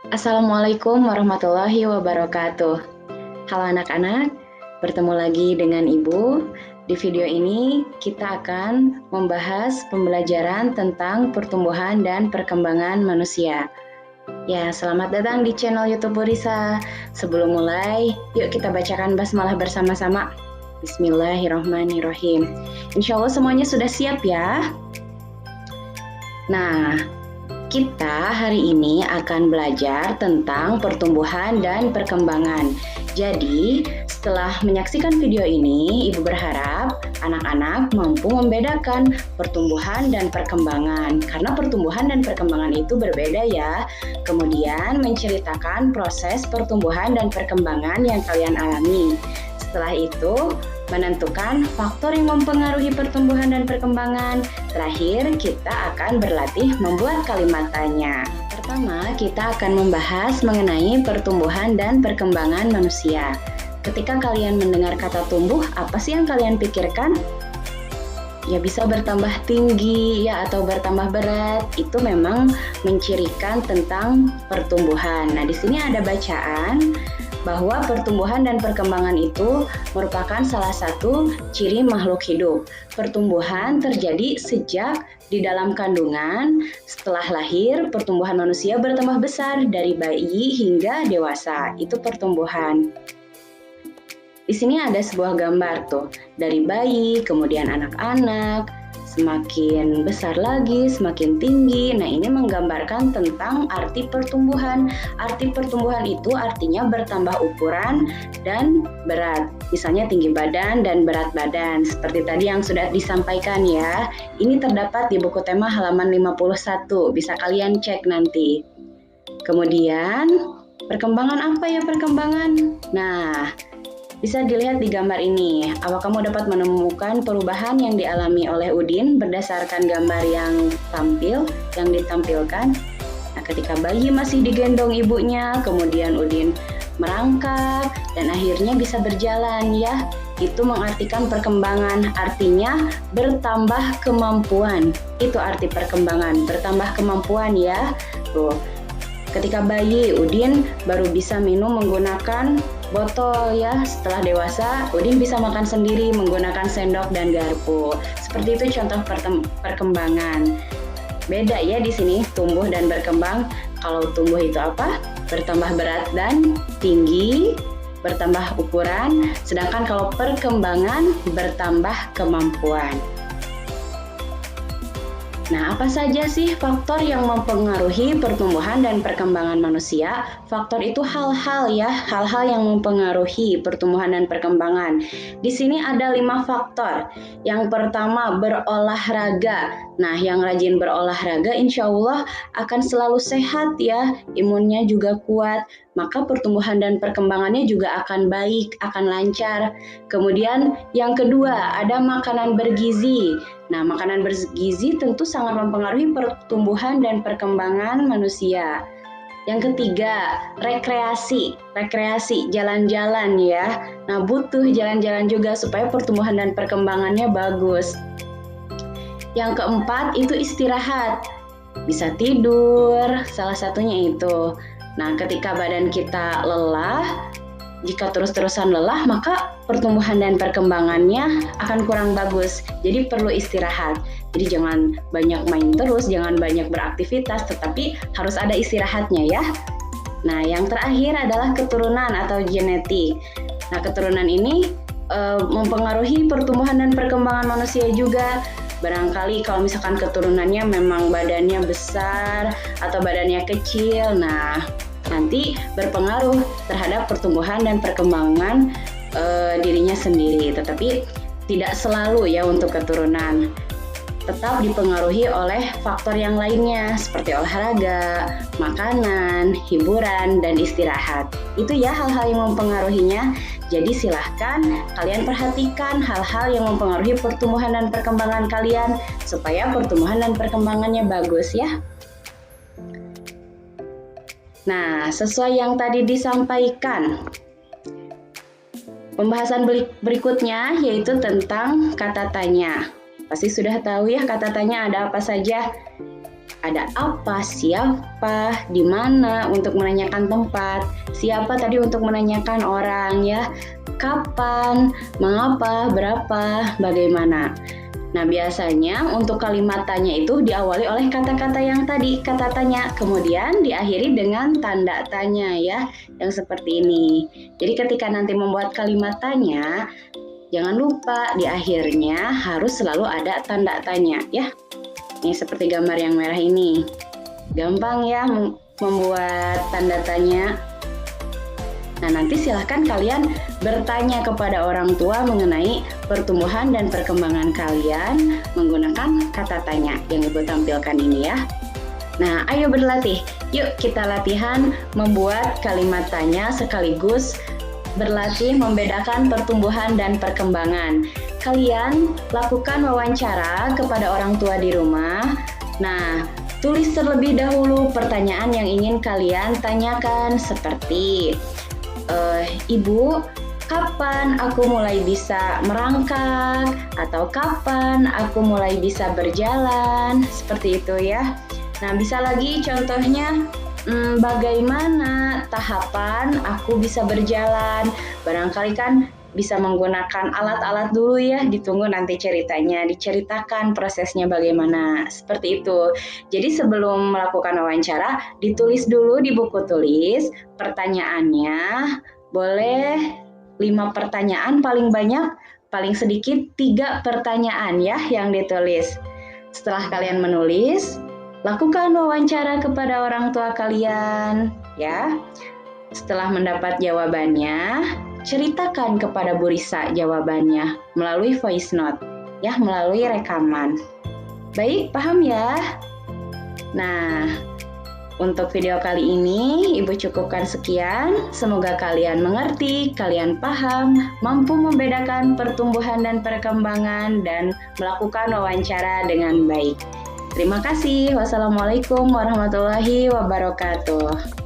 Assalamualaikum warahmatullahi wabarakatuh. Halo anak-anak, bertemu lagi dengan Ibu. Di video ini kita akan membahas pembelajaran tentang pertumbuhan dan perkembangan manusia. Ya, selamat datang di channel YouTube Bu Risa. Sebelum mulai, yuk kita bacakan basmalah bersama-sama. Bismillahirrahmanirrahim. Insya Allah semuanya sudah siap ya. Nah, kita hari ini akan belajar tentang pertumbuhan dan perkembangan. Jadi, setelah menyaksikan video ini, Ibu berharap anak-anak mampu membedakan pertumbuhan dan perkembangan. Karena pertumbuhan dan perkembangan itu berbeda ya. Kemudian menceritakan proses pertumbuhan dan perkembangan yang kalian alami. Setelah itu, menentukan faktor yang mempengaruhi pertumbuhan dan perkembangan. Terakhir, kita akan berlatih membuat kalimat tanya. Pertama, kita akan membahas mengenai pertumbuhan dan perkembangan manusia. Ketika kalian mendengar kata tumbuh, apa sih yang kalian pikirkan? Ya bisa bertambah tinggi ya atau bertambah berat. Itu memang mencirikan tentang pertumbuhan. Nah, di sini ada bacaan bahwa pertumbuhan dan perkembangan itu merupakan salah satu ciri makhluk hidup. Pertumbuhan terjadi sejak di dalam kandungan, setelah lahir pertumbuhan manusia bertambah besar dari bayi hingga dewasa. Itu pertumbuhan. Di sini ada sebuah gambar tuh, dari bayi, kemudian anak-anak, semakin besar lagi, semakin tinggi. Nah, ini menggambarkan tentang arti pertumbuhan. Arti pertumbuhan itu artinya bertambah ukuran dan berat. Misalnya tinggi badan dan berat badan. Seperti tadi yang sudah disampaikan ya. Ini terdapat di buku tema halaman 51. Bisa kalian cek nanti. Kemudian, perkembangan apa ya perkembangan? Nah, bisa dilihat di gambar ini. Apa kamu dapat menemukan perubahan yang dialami oleh Udin berdasarkan gambar yang ditampilkan? Nah, ketika bayi masih digendong ibunya, kemudian Udin merangkak dan akhirnya bisa berjalan ya. Itu mengartikan perkembangan, artinya bertambah kemampuan. Itu arti perkembangan, bertambah kemampuan ya. Tuh. Ketika bayi, Udin baru bisa minum menggunakan botol ya. Setelah dewasa, Udin bisa makan sendiri menggunakan sendok dan garpu. Seperti itu contoh perkembangan. Beda ya di sini tumbuh dan berkembang. Kalau tumbuh itu apa? Bertambah berat dan tinggi, bertambah ukuran. Sedangkan kalau perkembangan bertambah kemampuan. Nah, apa saja sih faktor yang mempengaruhi pertumbuhan dan perkembangan manusia? Faktor itu hal-hal yang mempengaruhi pertumbuhan dan perkembangan. Di sini ada 5 faktor. Yang pertama, berolahraga. Nah, yang rajin berolahraga insya Allah akan selalu sehat ya, imunnya juga kuat, maka pertumbuhan dan perkembangannya juga akan baik, akan lancar. Kemudian yang kedua, ada makanan bergizi. Nah, makanan bergizi tentu sangat mempengaruhi pertumbuhan dan perkembangan manusia. Yang ketiga, rekreasi, jalan-jalan ya. Nah, butuh jalan-jalan juga supaya pertumbuhan dan perkembangannya bagus. Yang keempat, itu istirahat. Bisa tidur, salah satunya itu. Nah, ketika badan kita lelah, jika terus-terusan lelah, maka pertumbuhan dan perkembangannya akan kurang bagus. Jadi perlu istirahat. Jadi jangan banyak main terus, jangan banyak beraktivitas, tetapi harus ada istirahatnya ya. Nah, yang terakhir adalah keturunan atau genetik. Nah, keturunan ini mempengaruhi pertumbuhan dan perkembangan manusia juga. Barangkali kalau misalkan keturunannya memang badannya besar atau badannya kecil, nah nanti berpengaruh terhadap pertumbuhan dan perkembangan dirinya sendiri. Tetapi tidak selalu ya untuk keturunan. Tetap dipengaruhi oleh faktor yang lainnya seperti olahraga, makanan, hiburan, dan istirahat. Itu ya hal-hal yang mempengaruhinya. Jadi silahkan kalian perhatikan hal-hal yang mempengaruhi pertumbuhan dan perkembangan kalian supaya pertumbuhan dan perkembangannya bagus ya. Nah, sesuai yang tadi disampaikan, pembahasan berikutnya yaitu tentang kata tanya. Pasti sudah tahu ya kata tanya ada apa saja. Ada apa, siapa, di mana untuk menanyakan tempat, siapa tadi untuk menanyakan orang ya, kapan, mengapa, berapa, bagaimana. Nah, biasanya untuk kalimat tanya itu diawali oleh kata-kata yang tadi, kata tanya, kemudian diakhiri dengan tanda tanya ya, yang seperti ini. Jadi ketika nanti membuat kalimat tanya, jangan lupa di akhirnya harus selalu ada tanda tanya ya. Ini seperti gambar yang merah ini. Gampang ya membuat tanda tanya. Nah, nanti silahkan kalian bertanya kepada orang tua mengenai pertumbuhan dan perkembangan kalian menggunakan kata tanya yang Ibu tampilkan ini ya. Nah, ayo berlatih. Yuk kita latihan membuat kalimat tanya sekaligus berlatih membedakan pertumbuhan dan perkembangan. Kalian lakukan wawancara kepada orang tua di rumah. Nah, tulis terlebih dahulu pertanyaan yang ingin kalian tanyakan seperti Ibu, kapan aku mulai bisa merangkak? Atau kapan aku mulai bisa berjalan? Seperti itu ya. Nah, bisa lagi contohnya, bagaimana tahapan aku bisa berjalan? Barangkali kan bisa menggunakan alat-alat dulu ya, ditunggu nanti ceritanya, diceritakan prosesnya bagaimana, seperti itu. Jadi sebelum melakukan wawancara, ditulis dulu di buku tulis pertanyaannya, boleh 5 pertanyaan paling banyak, paling sedikit 3 pertanyaan ya yang ditulis. Setelah kalian menulis, lakukan wawancara kepada orang tua kalian ya. Setelah mendapat jawabannya, ceritakan kepada Bu Risa jawabannya melalui voice note ya, melalui rekaman. Baik, paham ya? Nah, untuk video kali ini Ibu cukupkan sekian. Semoga kalian mengerti, kalian paham, mampu membedakan pertumbuhan dan perkembangan dan melakukan wawancara dengan baik. Terima kasih. Wassalamualaikum warahmatullahi wabarakatuh.